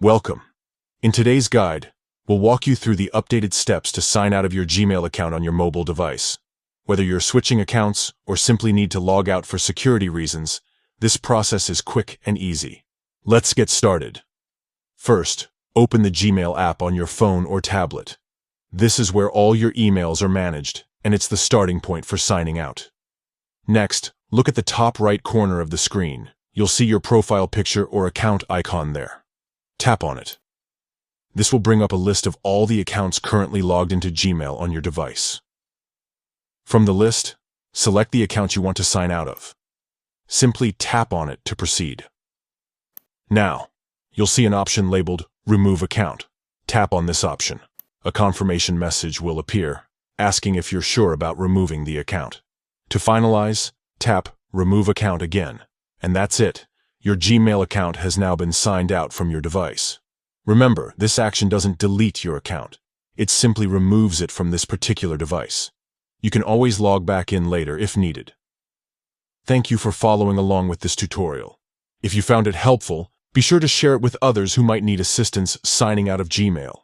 Welcome. In today's guide, we'll walk you through the updated steps to sign out of your Gmail account on your mobile device. Whether you're switching accounts or simply need to log out for security reasons, this process is quick and easy. Let's get started. First, open the Gmail app on your phone or tablet. This is where all your emails are managed, and it's the starting point for signing out. Next, look at the top right corner of the screen. You'll see your profile picture or account icon there. Tap on it. This will bring up a list of all the accounts currently logged into Gmail on your device. From the list, select the account you want to sign out of. Simply tap on it to proceed. Now, you'll see an option labeled Remove Account. Tap on this option. A confirmation message will appear, asking if you're sure about removing the account. To finalize, tap Remove Account again, and that's it. Your Gmail account has now been signed out from your device. Remember, this action doesn't delete your account. It simply removes it from this particular device. You can always log back in later if needed. Thank you for following along with this tutorial. If you found it helpful, be sure to share it with others who might need assistance signing out of Gmail.